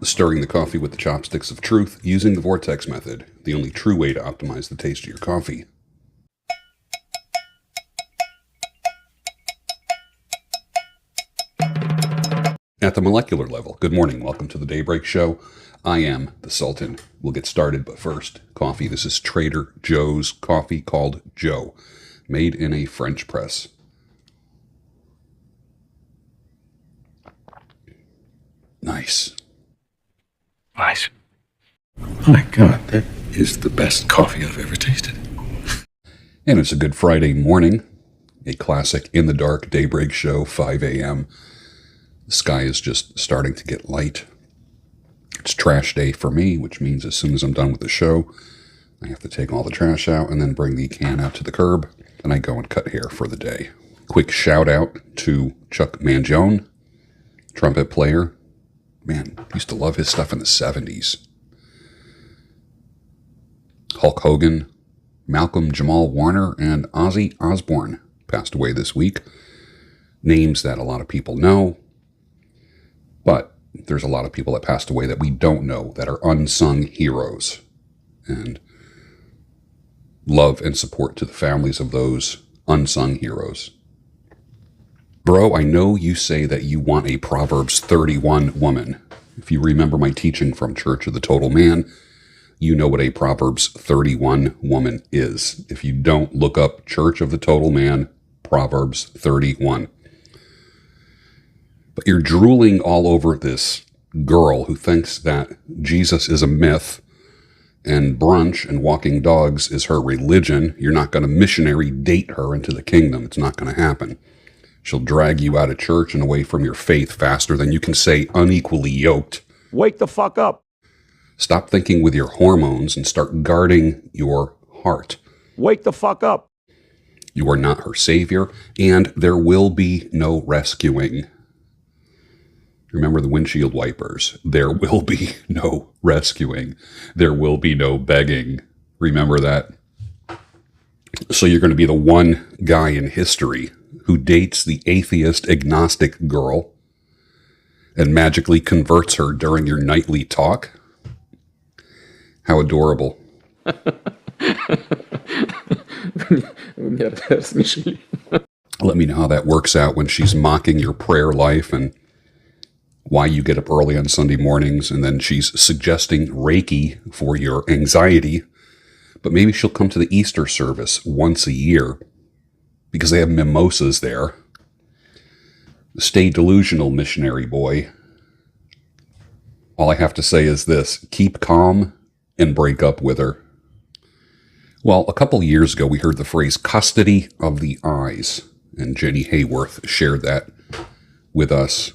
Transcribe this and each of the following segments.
Stirring the coffee with the chopsticks of truth using the vortex method, the only true way to optimize the taste of your coffee. At the molecular level, good morning, welcome to the Daybreak Show. I am the Sultan. We'll get started, but first, coffee. This is Trader Joe's coffee called Joe, made in a French press. Nice. Nice. Oh my God, that is the best coffee I've ever tasted. And it's a good Friday morning, a classic in the dark Daybreak Show, 5 a.m. The sky is just starting to get light. It's trash day for me, which means as soon as I'm done with the show, I have to take all the trash out and then bring the can out to the curb, and I go and cut hair for the day. Quick shout out to Chuck Mangione, trumpet player. Man, used to love his stuff in the 70s. Hulk Hogan, Malcolm Jamal Warner, and Ozzy Osbourne passed away this week. Names that a lot of people know, but there's a lot of people that passed away that we don't know that are unsung heroes. And love and support to the families of those unsung heroes. Bro, I know you say that you want a Proverbs 31 woman. If you remember my teaching from Church of the Total Man, you know what a Proverbs 31 woman is. If you don't, look up Church of the Total Man, Proverbs 31. But you're drooling all over this girl who thinks that Jesus is a myth and brunch and walking dogs is her religion. You're not going to missionary date her into the kingdom. It's not going to happen. She'll drag you out of church and away from your faith faster than you can say unequally yoked. Wake the fuck up. Stop thinking with your hormones and start guarding your heart. Wake the fuck up. You are not her savior, and there will be no rescuing. Remember the windshield wipers. There will be no rescuing. There will be no begging. Remember that. So you're going to be the one guy in history who dates the atheist agnostic girl and magically converts her during your nightly talk? How adorable. Let me know how that works out when she's mocking your prayer life and why you get up early on Sunday mornings, and then she's suggesting Reiki for your anxiety, but maybe she'll come to the Easter service once a year because they have mimosas there. Stay delusional, missionary boy. All I have to say is this: keep calm and break up with her. Well, a couple years ago, we heard the phrase custody of the eyes, and Jenny Hayworth shared that with us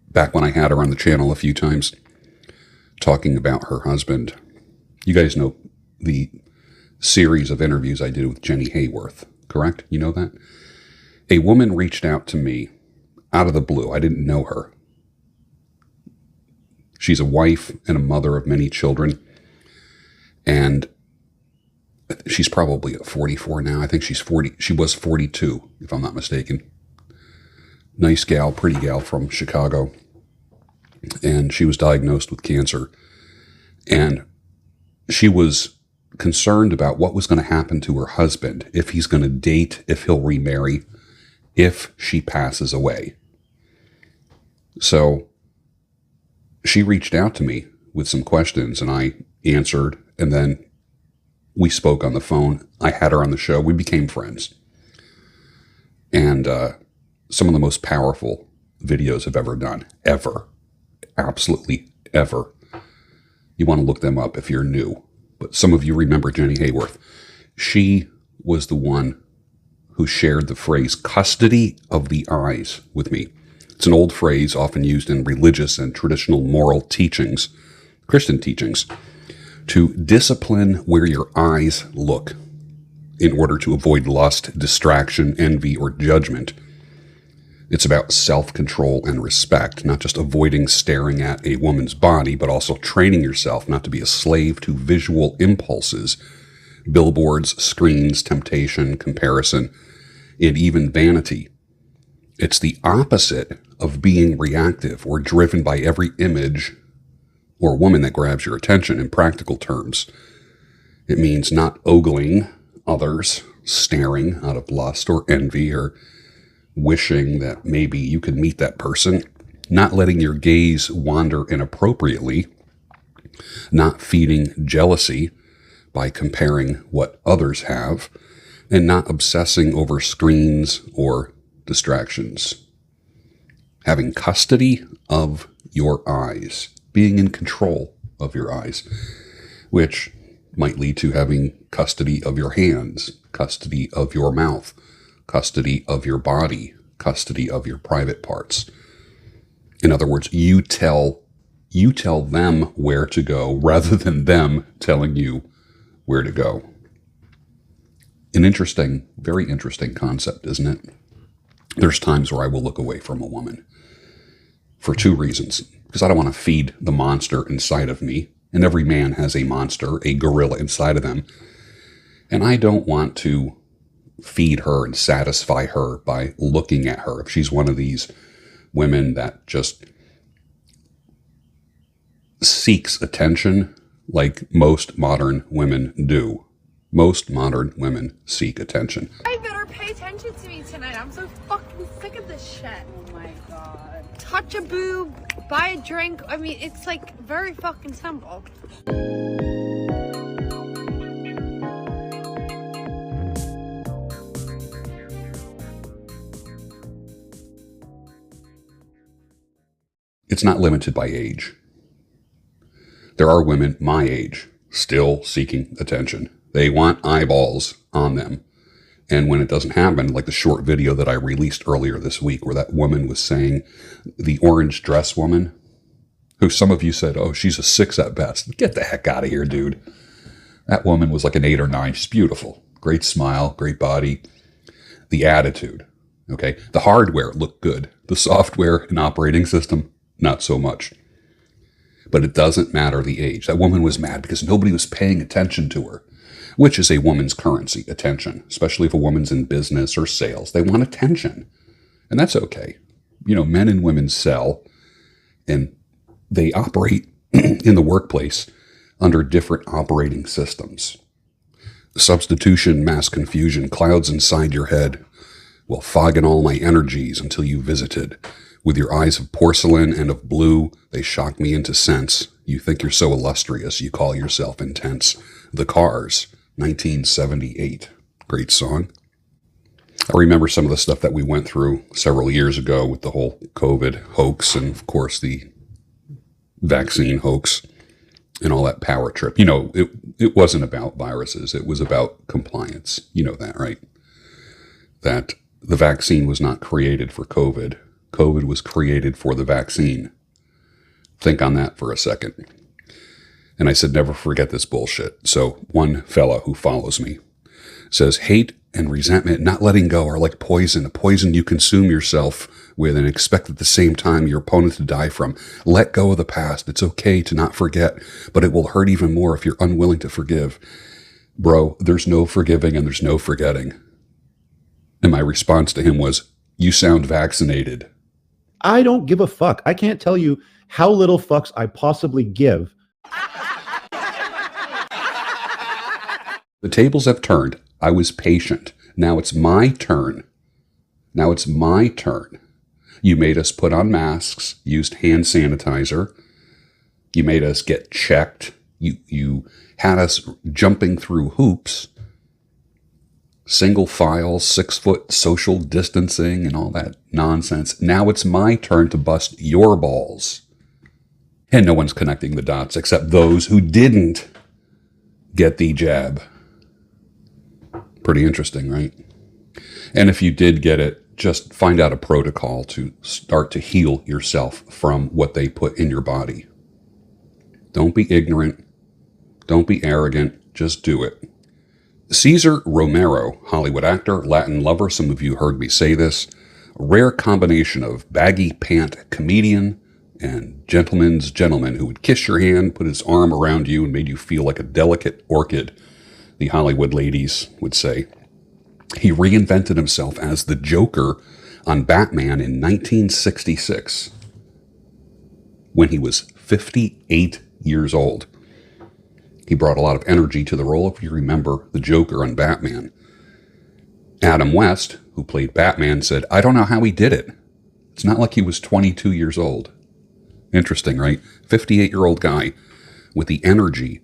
back when I had her on the channel a few times, talking about her husband. You guys know the series of interviews I did with Jenny Hayworth, correct? You know that? A woman reached out to me out of the blue. I didn't know her. She's a wife and a mother of many children, and she's probably 44 now. I think she's 40. She was 42, if I'm not mistaken. Nice gal, pretty gal from Chicago. And she was diagnosed with cancer. And she was concerned about what was going to happen to her husband, if he's going to date, if he'll remarry, if she passes away. So she reached out to me with some questions, and I answered, and then we spoke on the phone. I had her on the show. We became friends. And some of the most powerful videos I've ever done, ever. Absolutely ever. You want to look them up if you're new. But some of you remember Jenny Hayworth. She was the one who shared the phrase custody of the eyes with me. It's an old phrase often used in religious and traditional moral teachings, Christian teachings, to discipline where your eyes look in order to avoid lust, distraction, envy, or judgment. It's about self-control and respect, not just avoiding staring at a woman's body, but also training yourself not to be a slave to visual impulses, billboards, screens, temptation, comparison, and even vanity. It's the opposite of being reactive or driven by every image or a woman that grabs your attention in practical terms. It means not ogling others, staring out of lust or envy, or wishing that maybe you could meet that person, not letting your gaze wander inappropriately, not feeding jealousy by comparing what others have, and not obsessing over screens or distractions. Having custody of your eyes, being in control of your eyes, which might lead to having custody of your hands, custody of your mouth, custody of your body, custody of your private parts. In other words, you tell them where to go rather than them telling you where to go. An interesting, very interesting concept, isn't it? There's times where I will look away from a woman for two reasons. Because I don't want to feed the monster inside of me. And every man has a monster, a gorilla inside of them. And I don't want to feed her and satisfy her by looking at her. If she's one of these women that just seeks attention like most modern women do. Most modern women seek attention. I better pay attention to me tonight. I'm so fucking sick of this shit. Oh my god. Touch a boob, buy a drink. I mean, it's like very fucking simple. It's not limited by age. There are women my age still seeking attention. They want eyeballs on them. And when it doesn't happen, like the short video that I released earlier this week where that woman was saying, the orange dress woman, who some of you said, oh, she's a 6 at best. Get the heck out of here, dude. That woman was like an 8 or 9. She's beautiful. Great smile, great body. The attitude, okay? The hardware looked good. The software and operating system, not so much. But it doesn't matter the age. That woman was mad because nobody was paying attention to her, which is a woman's currency, attention, especially if a woman's in business or sales. They want attention, and that's okay. You know, men and women sell, and they operate in the workplace under different operating systems. Substitution, mass confusion, clouds inside your head will fog in all my energies until you visited. With your eyes of porcelain and of blue, they shock me into sense. You think you're so illustrious, you call yourself intense. The Cars, 1978. Great song. I remember some of the stuff that we went through several years ago with the whole COVID hoax and, of course, the vaccine hoax and all that power trip. You know, it wasn't about viruses. It was about compliance. You know that, right? That the vaccine was not created for COVID. COVID was created for the vaccine. Think on that for a second. And I said, never forget this bullshit. So one fella who follows me says, hate and resentment, not letting go, are like poison, a poison you consume yourself with and expect at the same time your opponent to die from. Let go of the past. It's okay to not forget, but it will hurt even more if you're unwilling to forgive. Bro, there's no forgiving and there's no forgetting. And my response to him was, you sound vaccinated. I don't give a fuck. I can't tell you how little fucks I possibly give. The tables have turned. I was patient. Now it's my turn. Now it's my turn. You made us put on masks, used hand sanitizer. You made us get checked. You had us jumping through hoops. Single file, 6-foot social distancing and all that nonsense. Now it's my turn to bust your balls. And no one's connecting the dots except those who didn't get the jab. Pretty interesting, right? And if you did get it, just find out a protocol to start to heal yourself from what they put in your body. Don't be ignorant. Don't be arrogant. Just do it. Cesar Romero, Hollywood actor, Latin lover, some of you heard me say this, a rare combination of baggy pant comedian and gentleman's gentleman who would kiss your hand, put his arm around you, and made you feel like a delicate orchid, the Hollywood ladies would say. He reinvented himself as the Joker on Batman in 1966 when he was 58 years old. He brought a lot of energy to the role, if you remember the Joker on Batman. Adam West, who played Batman, said, I don't know how he did it. It's not like he was 22 years old. Interesting, right? 58-year-old guy with the energy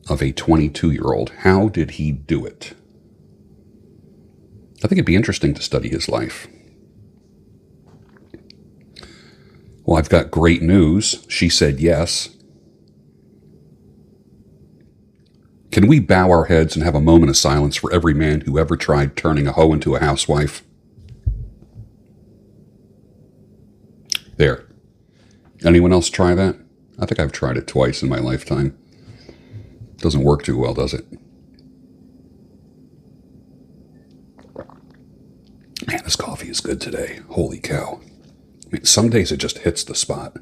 of a 22-year-old. How did he do it? I think it'd be interesting to study his life. Well, I've got great news. She said yes. Can we bow our heads and have a moment of silence for every man who ever tried turning a hoe into a housewife? There. Anyone else try that? I think I've tried it twice in my lifetime. Doesn't work too well, does it? Man, this coffee is good today. Holy cow. I mean, some days it just hits the spot.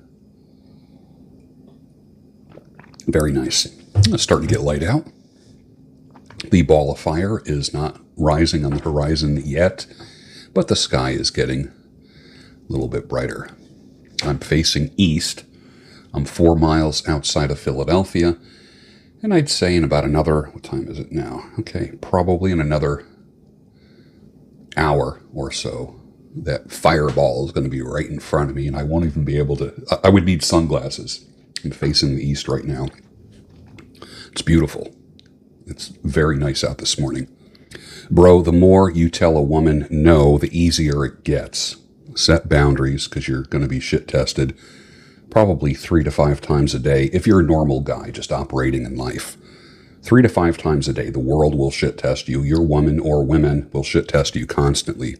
Very nice. It's starting to get light out. The ball of fire is not rising on the horizon yet, but the sky is getting a little bit brighter. I'm facing east. I'm 4 miles outside of Philadelphia, and I'd say in about another, what time is it now? Okay, probably in another hour or so, that fireball is going to be right in front of me, and I won't even be able to, I would need sunglasses. I'm facing the east right now. It's beautiful. It's very nice out this morning. Bro, the more you tell a woman no, the easier it gets. Set boundaries, because you're going to be shit tested probably 3 to 5 times a day. If you're a normal guy just operating in life, 3 to 5 times a day, the world will shit test you. Your woman or women will shit test you constantly.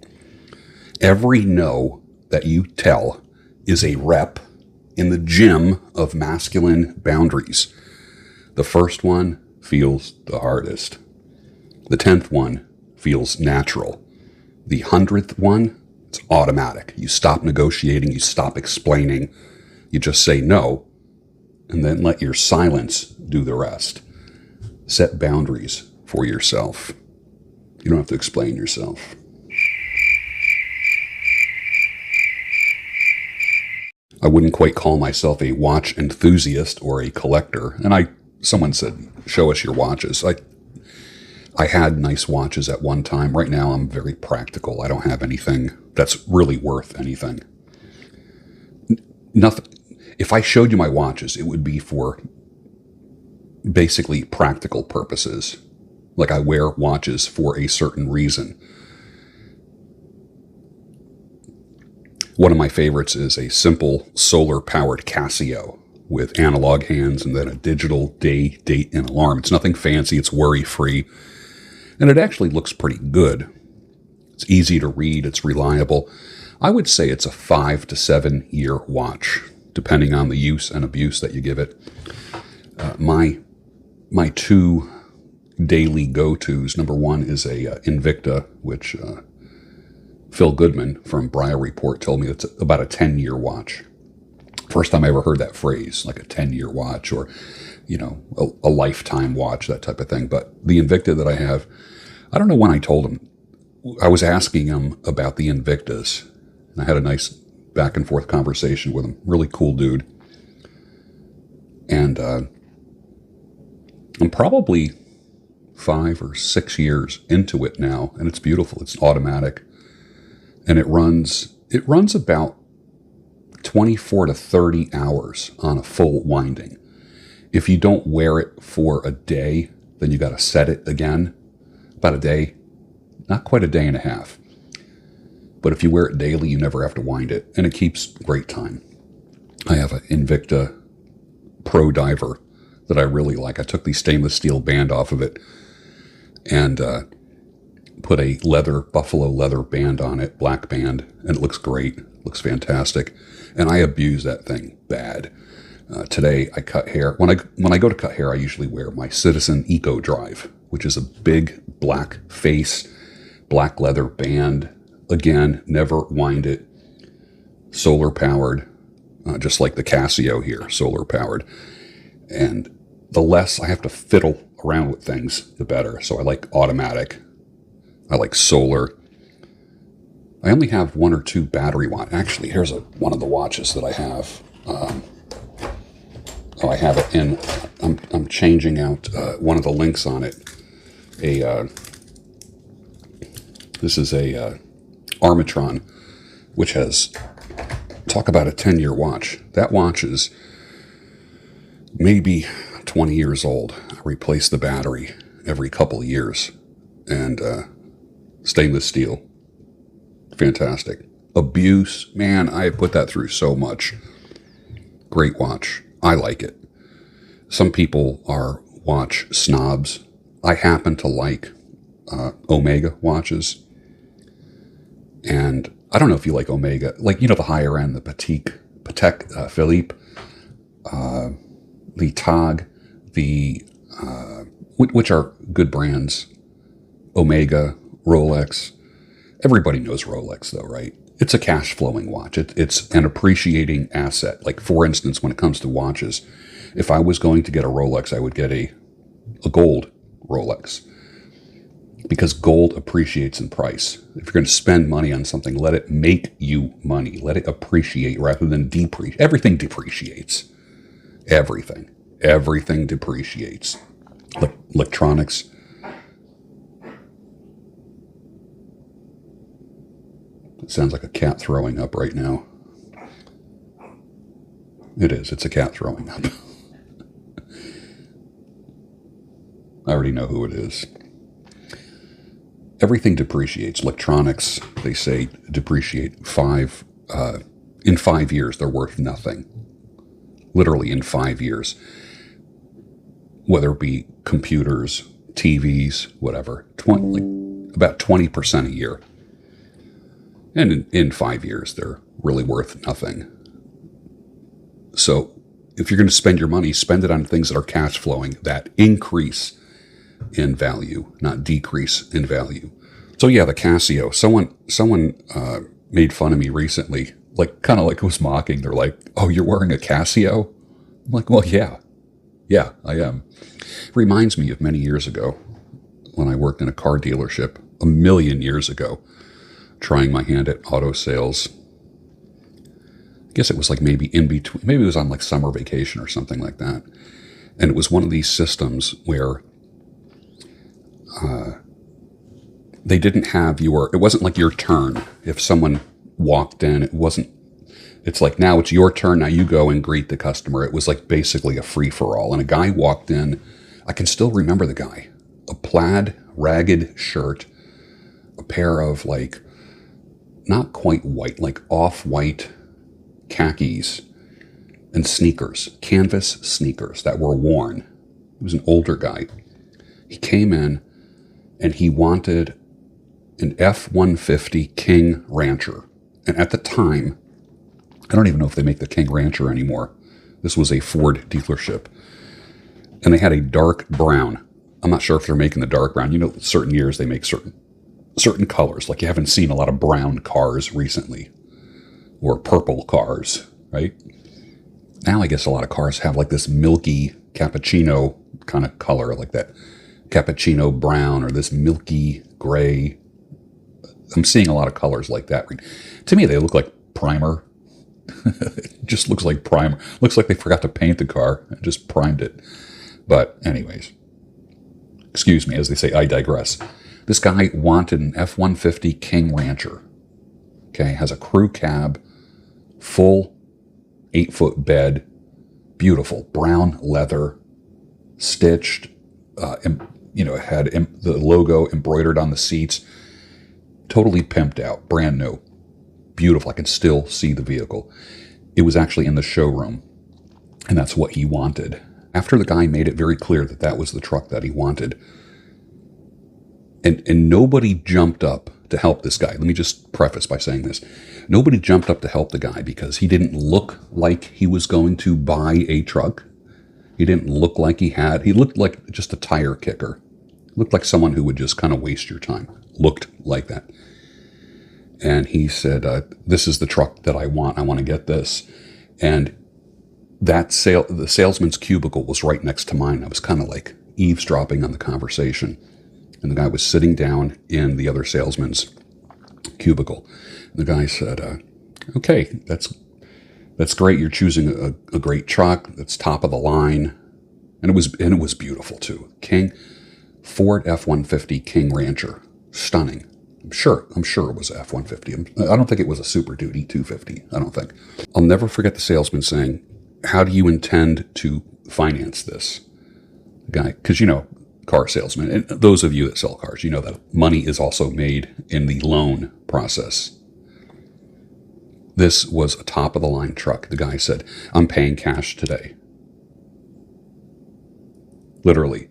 Every no that you tell is a rep in the gym of masculine boundaries. The first one feels the hardest. The 10th one feels natural. The 100th one, it's automatic. You stop negotiating, you stop explaining, you just say no, and then let your silence do the rest. Set boundaries for yourself. You don't have to explain yourself. I wouldn't quite call myself a watch enthusiast or a collector, and someone said, show us your watches. I had nice watches at one time. Right now, I'm very practical. I don't have anything that's really worth anything. Nothing. If I showed you my watches, it would be for basically practical purposes. Like I wear watches for a certain reason. One of my favorites is a simple solar-powered Casio with analog hands and then a digital day, date, and alarm. It's nothing fancy. It's worry-free. And it actually looks pretty good. It's easy to read. It's reliable. I would say it's a 5 to 7 year watch, depending on the use and abuse that you give it. My 2 daily go-tos, number one is a Invicta, which Phil Goodman from Briar Report told me it's about a 10-year watch. First time I ever heard that phrase, like a 10-year watch or, a lifetime watch, that type of thing. But the Invicta that I have, I don't know when I told him. I was asking him about the Invictas, and I had a nice back and forth conversation with him. Really cool dude. And I'm probably 5 or 6 years into it now, and it's beautiful. It's automatic, and it runs about 24 to 30 hours on a full winding. If you don't wear it for a day, then you got to set it again. About a day, not quite a day and a half. But if you wear it daily, you never have to wind it, and it keeps great time. I have an Invicta Pro Diver that I really like. I took the stainless steel band off of it and put a buffalo leather band on it, black band, and it looks great. Looks fantastic. And I abuse that thing bad. Today I cut hair. When I go to cut hair, I usually wear my Citizen Eco Drive, which is a big black face, black leather band. Again, never wind it. Solar powered, just like the Casio here, solar powered. And the less I have to fiddle around with things, the better. So I like automatic. I like solar. I only have 1 or 2 battery watch. Actually, here's one of the watches that I have. Oh, I have it in. I'm changing out one of the links on it. This is a Armatron, which has, talk about a 10-year watch. That watch is maybe 20 years old. I replace the battery every couple of years. And stainless steel. Fantastic. Abuse, man, I put that through so much. Great watch. I like it. Some people are watch snobs. I happen to like Omega watches. And I don't know if you like Omega, like, you know, the higher end, the Patek Philippe, the Tag, which are good brands. Omega, Rolex. Everybody knows Rolex though, right? It's a cash flowing watch. It's an appreciating asset. Like, for instance, when it comes to watches, if I was going to get a Rolex, I would get a gold Rolex, because gold appreciates in price. If you're going to spend money on something, let it make you money. Let it appreciate rather than depreciate. Everything depreciates. Everything depreciates. Electronics. It sounds like a cat throwing up right now. It is. It's a cat throwing up. I already know who it is. Everything depreciates. Electronics, they say, depreciate in 5 years, they're worth nothing. Literally in 5 years. Whether it be computers, TVs, whatever. About 20% a year. And in 5 years, they're really worth nothing. So if you're going to spend your money, spend it on things that are cash flowing, that increase in value, not decrease in value. So yeah, the Casio. Someone made fun of me recently, like kind of like was mocking. They're like, "Oh, you're wearing a Casio?" I'm like, "Well, yeah, I am." It reminds me of many years ago when I worked in a car dealership a million years ago, trying my hand at auto sales. I guess it was like maybe in between, maybe it was on like summer vacation or something like that. And it was one of these systems where they didn't have it wasn't like your turn. If someone walked in, it's like, now it's your turn, now you go and greet the customer. It was like basically a free-for-all. And a guy walked in, I can still remember the guy, a plaid, ragged shirt, a pair of like, not quite white, like off-white khakis, and sneakers, canvas sneakers that were worn. He was an older guy. He came in and he wanted an F-150 King Rancher. And at the time, I don't even know if they make the King Rancher anymore. This was a Ford dealership. And they had a dark brown. I'm not sure if they're making the dark brown. You know, certain years they make certain colors. Like, you haven't seen a lot of brown cars recently. Or purple cars, right? Now I guess a lot of cars have like this milky cappuccino kind of color, like that cappuccino brown or this milky gray. I'm seeing a lot of colors like that. To me, they look like primer. It just looks like primer. Looks like they forgot to paint the car and just primed it. But anyways, excuse me, as they say, I digress. This guy wanted an F-150 King Rancher. Okay, has a crew cab, full 8-foot bed, beautiful brown leather, stitched, it had the logo embroidered on the seats, totally pimped out, brand new, beautiful. I can still see the vehicle. It was actually in the showroom, and that's what he wanted. After the guy made it very clear that that was the truck that he wanted, and nobody jumped up to help this guy. Let me just preface by saying this. Nobody jumped up to help the guy because he didn't look like he was going to buy a truck. He didn't look like he looked like just a tire kicker. Looked like someone who would just kind of waste your time. Looked like that. And he said, this is the truck that I want. I want to get this. And the salesman's cubicle was right next to mine. I was kind of like eavesdropping on the conversation. And the guy was sitting down in the other salesman's cubicle. And the guy said, okay, That's great. You're choosing a great truck that's top of the line. And it was beautiful too. Ford F-150 King Rancher. Stunning. I'm sure it was a F-150. I don't think it was a Super Duty 250. I don't think. I'll never forget the salesman saying, "How do you intend to finance this?" The guy, because car salesman, and those of you that sell cars, you know that money is also made in the loan process. This was a top of the line truck. The guy said, "I'm paying cash today." Literally.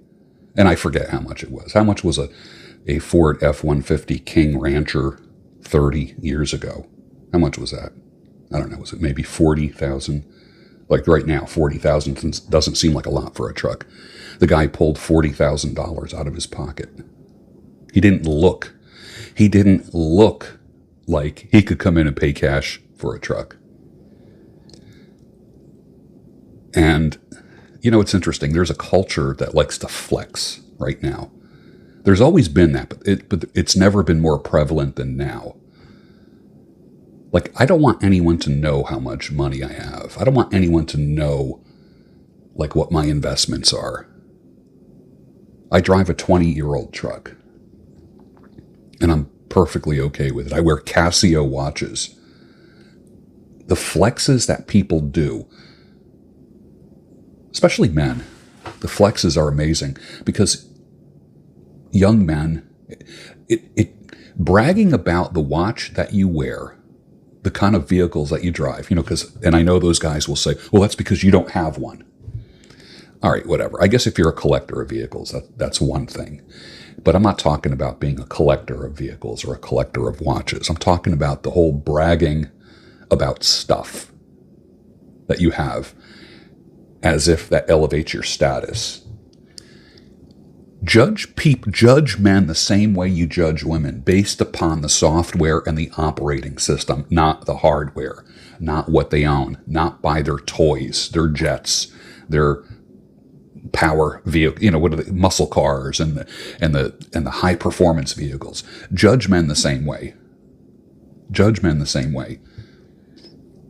And I forget how much it was. How much was a Ford F-150 King Rancher 30 years ago? How much was that? I don't know. Was it maybe 40,000? Like right now, 40,000 doesn't seem like a lot for a truck. The guy pulled $40,000 out of his pocket. He didn't look like he could come in and pay cash for a truck. And it's interesting. There's a culture that likes to flex right now. There's always been that, but it's never been more prevalent than now. Like, I don't want anyone to know how much money I have. I don't want anyone to know, like, what my investments are. I drive a 20-year-old truck, and I'm perfectly okay with it. I wear Casio watches. The flexes that people do, especially men, the flexes are amazing because young men, bragging about the watch that you wear, the kind of vehicles that you drive, and I know those guys will say, well, that's because you don't have one. All right, whatever. I guess if you're a collector of vehicles, that's one thing. But I'm not talking about being a collector of vehicles or a collector of watches. I'm talking about the whole bragging about stuff that you have as if that elevates your status. Judge men the same way you judge women, based upon the software and the operating system, not the hardware, not what they own, not by their toys, their jets, their power vehicle, what are the muscle cars and the high performance vehicles. Judge men the same way. Judge men the same way.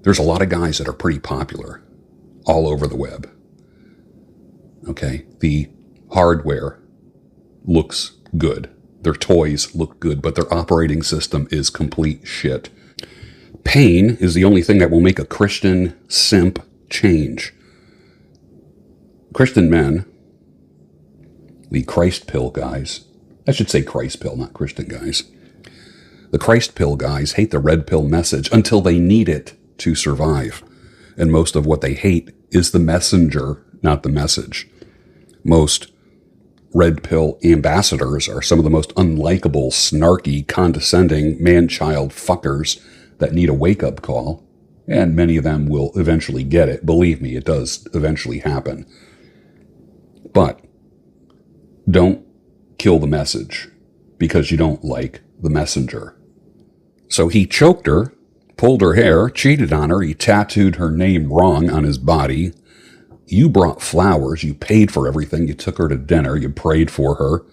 There's a lot of guys that are pretty popular all over the web. Okay, the hardware looks good. Their toys look good, but their operating system is complete shit. Pain is the only thing that will make a Christian simp change. Christian men, the Christ pill guys, I should say Christ pill, not Christian guys. The Christ pill guys hate the red pill message until they need it to survive. And most of what they hate is the messenger, not the message. Most red pill ambassadors are some of the most unlikable, snarky, condescending man-child fuckers that need a wake-up call. And many of them will eventually get it. Believe me, it does eventually happen. But don't kill the message because you don't like the messenger. So he choked her, pulled her hair, cheated on her, he tattooed her name wrong on his body. You brought flowers, you paid for everything, you took her to dinner, you prayed for her.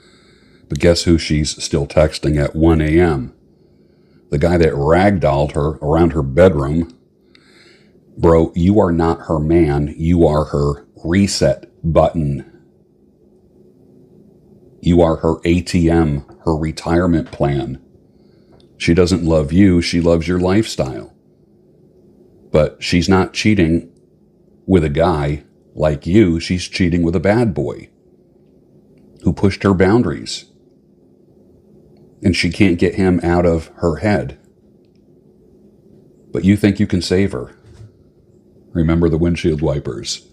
But guess who she's still texting at 1 a.m.? The guy that ragdolled her around her bedroom. Bro, you are not her man, you are her reset button. You are her ATM, her retirement plan. She doesn't love you, she loves your lifestyle. But she's not cheating with a guy like you, she's cheating with a bad boy who pushed her boundaries. And she can't get him out of her head. But you think you can save her. Remember the windshield wipers.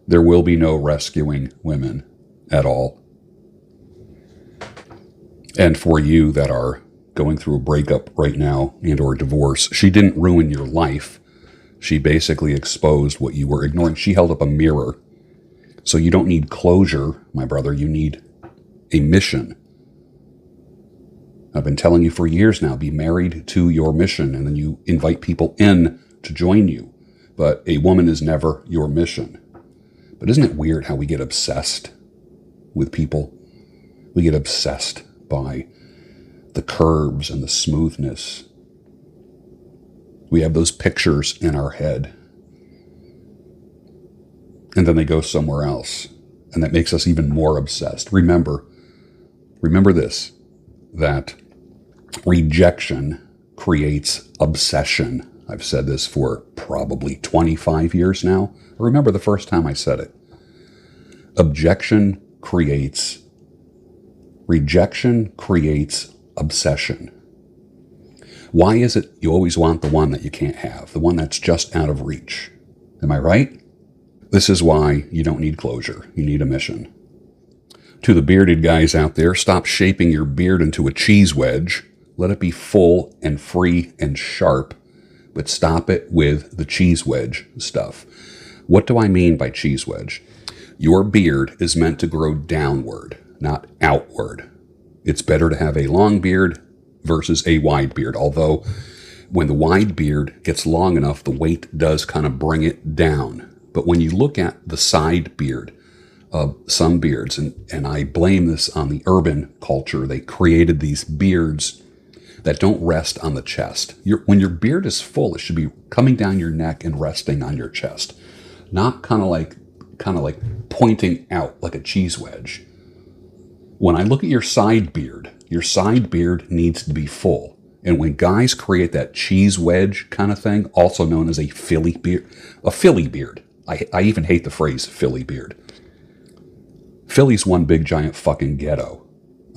There will be no rescuing women at all. And for you that are going through a breakup right now and or divorce, she didn't ruin your life. She basically exposed what you were ignoring. She held up a mirror. So you don't need closure, my brother. You need a mission. I've been telling you for years now, be married to your mission, and then you invite people in to join you. But a woman is never your mission. But isn't it weird how we get obsessed with people? We get obsessed by the curves and the smoothness. We have those pictures in our head. and then they go somewhere else. And that makes us even more obsessed. Remember this, that rejection creates obsession. I've said this for probably 25 years now. I remember the first time I said it. Rejection creates obsession. Why is it you always want the one that you can't have, the one that's just out of reach? Am I right? This is why you don't need closure. You need a mission. To the bearded guys out there, stop shaping your beard into a cheese wedge. Let it be full and free and sharp, but stop it with the cheese wedge stuff. What do I mean by cheese wedge? Your beard is meant to grow downward, not outward. It's better to have a long beard versus a wide beard, although when the wide beard gets long enough, the weight does kind of bring it down. But when you look at the side beard of some beards, and I blame this on the urban culture, they created these beards that don't rest on the chest. When your beard is full, it should be coming down your neck and resting on your chest, not kind of like pointing out like a cheese wedge. When I look at your side beard needs to be full. And when guys create that cheese wedge kind of thing, also known as a Philly beard, I even hate the phrase Philly beard. Philly's one big giant fucking ghetto.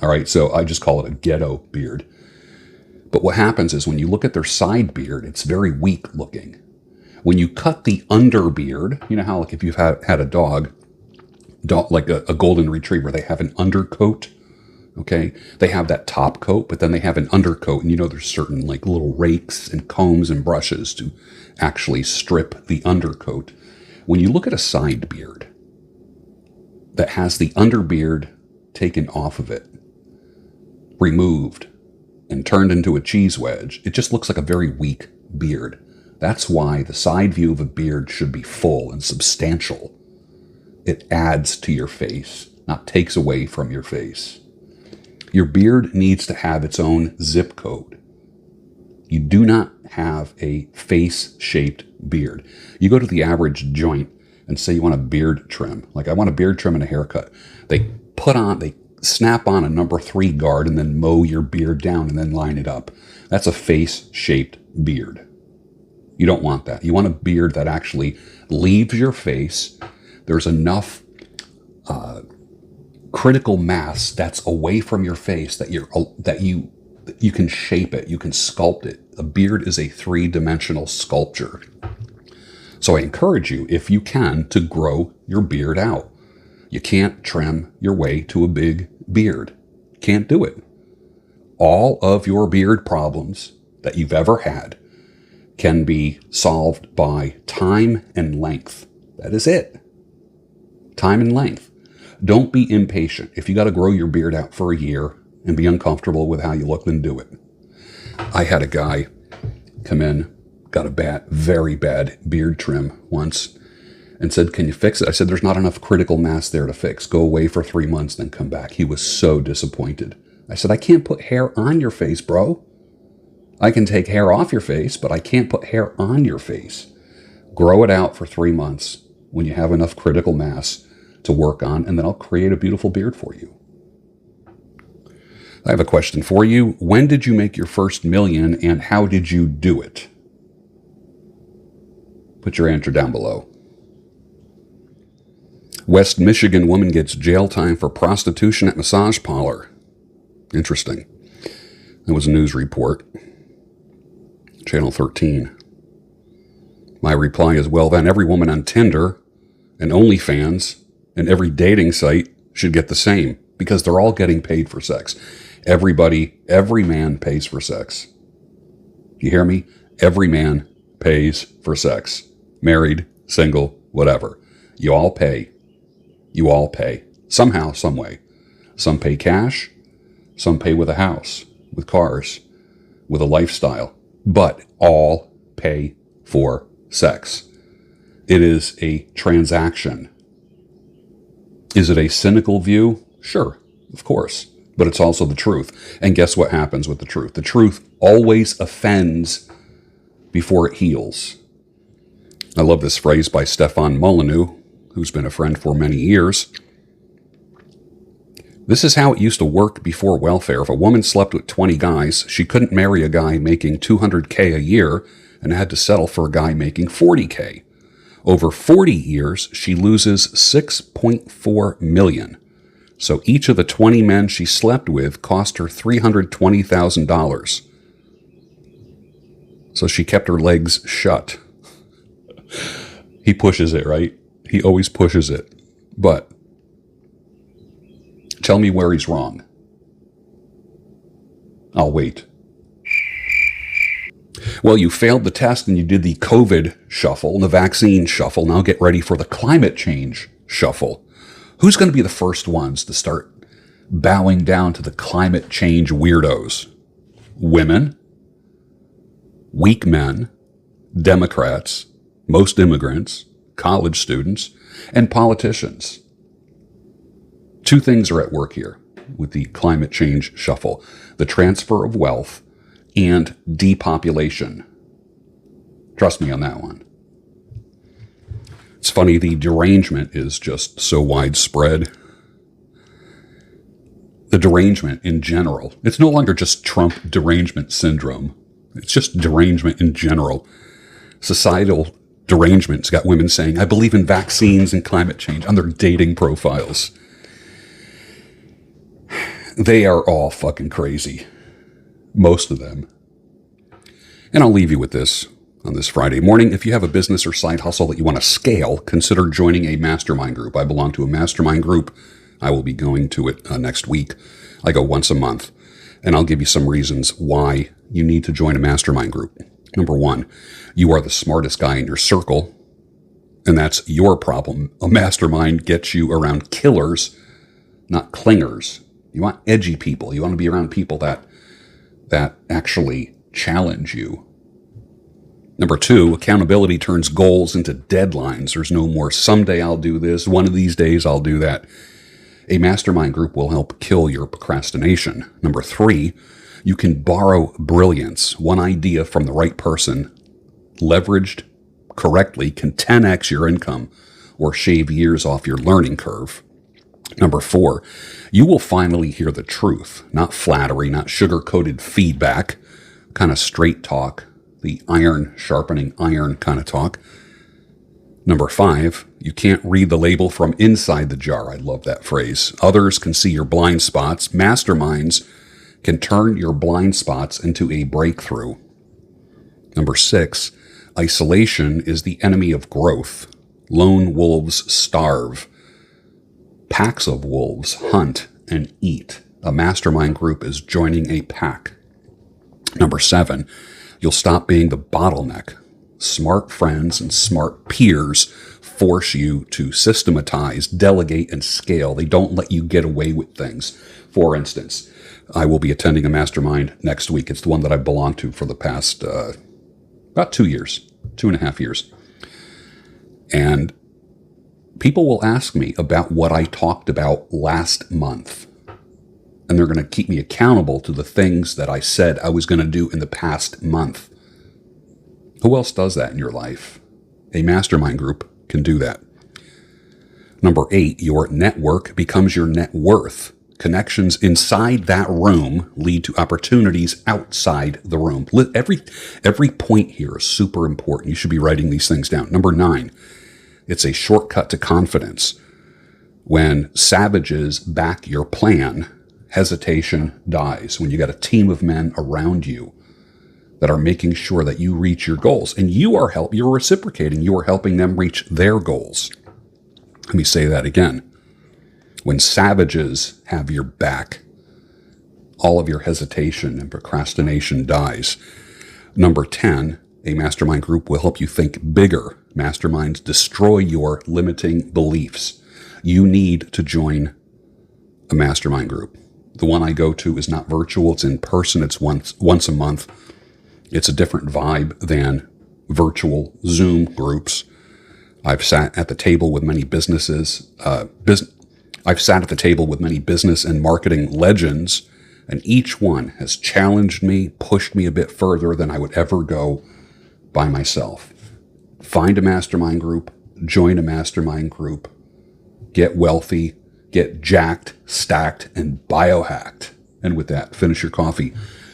All right, so I just call it a ghetto beard. But what happens is when you look at their side beard, it's very weak looking. When you cut the under beard, you know how like if you've had a dog like a golden retriever, they have an undercoat. Okay, they have that top coat, but then they have an undercoat, and you know there's certain like little rakes and combs and brushes to actually strip the undercoat. When you look at a side beard that has the underbeard taken off of it, removed, and turned into a cheese wedge, it just looks like a very weak beard. That's why the side view of a beard should be full and substantial. It adds to your face, not takes away from your face. Your beard needs to have its own zip code. You do not have a face-shaped beard. You go to the average joint and say you want a beard trim. Like, I want a beard trim and a haircut. They snap on a number 3 guard and then mow your beard down and then line it up. That's a face-shaped beard. You don't want that. You want a beard that actually leaves your face. There's enough critical mass that's away from your face that you can shape it, you can sculpt it. A beard is a 3-dimensional sculpture. So I encourage you, if you can, to grow your beard out. You can't trim your way to a big beard. Can't do it. All of your beard problems that you've ever had can be solved by time and length. That is it. Time and length. Don't be impatient. If you got to grow your beard out for a year and be uncomfortable with how you look, then do it. I had a guy come in, got a very bad beard trim once, and said, "Can you fix it?" I said, "There's not enough critical mass there to fix. Go away for 3 months, then come back." He was so disappointed. I said, "I can't put hair on your face, bro. I can take hair off your face, but I can't put hair on your face. Grow it out for 3 months when you have enough critical mass to work on, and then I'll create a beautiful beard for you." I have a question for you. When did you make your first million, and how did you do it? Put your answer down below. West Michigan woman gets jail time for prostitution at massage parlor. Interesting. That was a news report. Channel 13. My reply is, well, then every woman on Tinder and OnlyFans and every dating site should get the same, because they're all getting paid for sex. Every man pays for sex. You hear me? Every man pays for sex. Married, single, whatever. You all pay. You all pay. Somehow, some way. Some pay cash. Some pay with a house, with cars, with a lifestyle. But all pay for sex. It is a transaction. Is it a cynical view? Sure, of course. But it's also the truth. And guess what happens with the truth? The truth always offends before it heals. I love this phrase by Stefan Molyneux. who's been a friend for many years. This is how it used to work before welfare. If a woman slept with 20 guys, she couldn't marry a guy making $200K a year and had to settle for a guy making $40K. Over 40 years, she loses $6.4 million. So each of the 20 men she slept with cost her $320,000. So she kept her legs shut. He pushes it, right? He always pushes it. But tell me where he's wrong. I'll wait. Well, you failed the test and you did the COVID shuffle, the vaccine shuffle. Now get ready for the climate change shuffle. Who's going to be the first ones to start bowing down to the climate change weirdos? Women, weak men, Democrats, most immigrants, college students, and politicians. Two things are at work here with the climate change shuffle: the transfer of wealth and depopulation. Trust me on that one. It's funny, the derangement is just so widespread. The derangement in general. It's no longer just Trump derangement syndrome. It's just derangement in general. Societal derangement's got women saying, I believe in vaccines and climate change on their dating profiles. They are all fucking crazy. Most of them. And I'll leave you with this on this Friday morning. If you have a business or side hustle that you want to scale, consider joining a mastermind group. I belong to a mastermind group. I will be going to it next week. I go once a month. And I'll give you some reasons why you need to join a mastermind group. Number one, you are the smartest guy in your circle, and that's your problem. A mastermind gets you around killers, not clingers. You want edgy people. You want to be around people that actually challenge you. Number two, accountability turns goals into deadlines. There's no more someday I'll do this, one of these days I'll do that. A mastermind group will help kill your procrastination. Number three, you can borrow brilliance. One idea from the right person, leveraged correctly, can 10x your income or shave years off your learning curve. Number four, you will finally hear the truth, not flattery, not sugar-coated feedback, kind of straight talk, the iron sharpening iron kind of talk. Number five, you can't read the label from inside the jar. I love that phrase. Others can see your blind spots. Masterminds can turn your blind spots into a breakthrough. Number six, isolation is the enemy of growth. Lone wolves starve. Packs of wolves hunt and eat. A mastermind group is joining a pack. Number seven, you'll stop being the bottleneck. Smart friends and smart peers force you to systematize, delegate, and scale. They don't let you get away with things. For instance, I will be attending a mastermind next week. It's the one that I've belonged to for the past about 2 years, 2.5 years. And people will ask me about what I talked about last month. And they're going to keep me accountable to the things that I said I was going to do in the past month. Who else does that in your life? A mastermind group can do that. Number eight, your network becomes your net worth. Connections inside that room lead to opportunities outside the room. Every point here is super important. You should be writing these things down. Number nine, it's a shortcut to confidence. When savages back your plan, hesitation dies. When you got a team of men around you that are making sure that you reach your goals, and you're reciprocating, you are helping them reach their goals. Let me say that again. When savages have your back, all of your hesitation and procrastination dies. Number 10, a mastermind group will help you think bigger. Masterminds destroy your limiting beliefs. You need to join a mastermind group. The one I go to is not virtual. It's in person. It's once a month. It's a different vibe than virtual Zoom groups. I've sat at the table with many businesses, I've sat at the table with many business and marketing legends, and each one has challenged me, pushed me a bit further than I would ever go by myself. Find a mastermind group, join a mastermind group, get wealthy, get jacked, stacked, and biohacked. And with that, finish your coffee,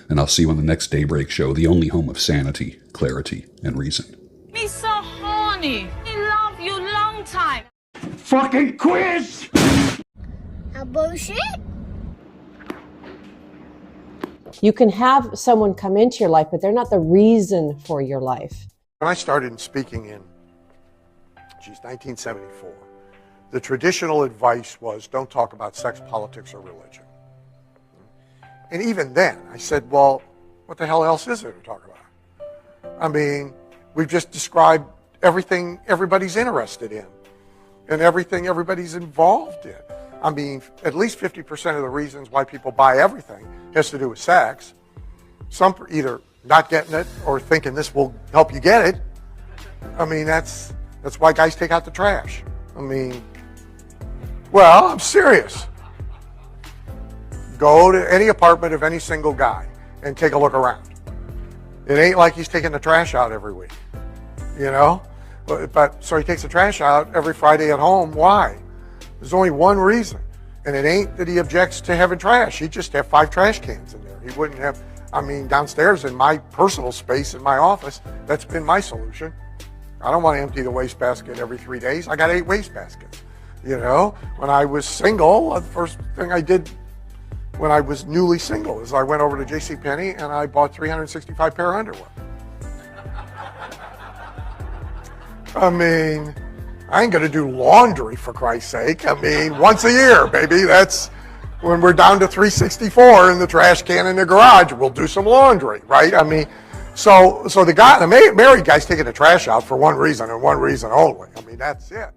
and I'll see you on the next Daybreak Show, the only home of sanity, clarity, and reason. Me so horny. I love you long time. Fucking quiz! A bullshit? You can have someone come into your life, but they're not the reason for your life. When I started in speaking in, 1974, the traditional advice was don't talk about sex, politics, or religion. And even then, I said, well, what the hell else is there to talk about? I mean, we've just described everything everybody's interested in and everything everybody's involved in. I mean, at least 50% of the reasons why people buy everything has to do with sex. Some either not getting it or thinking this will help you get it. I mean, that's why guys take out the trash. I mean, well, I'm serious. Go to any apartment of any single guy and take a look around. It ain't like he's taking the trash out every week, you know? But so he takes the trash out every Friday at home. Why? There's only one reason. And it ain't that he objects to having trash. He'd just have 5 trash cans in there. He wouldn't have, I mean, downstairs in my personal space in my office, that's been my solution. I don't want to empty the wastebasket every 3 days. I got 8 wastebaskets. You know, when I was single, the first thing I did when I was newly single is I went over to JCPenney and I bought 365 pair of underwear. I mean, I ain't gonna do laundry for Christ's sake. I mean, once a year, baby. That's when we're down to 364 in the trash can in the garage. We'll do some laundry, right? I mean, so the married guy's taking the trash out for one reason and one reason only. I mean, that's it.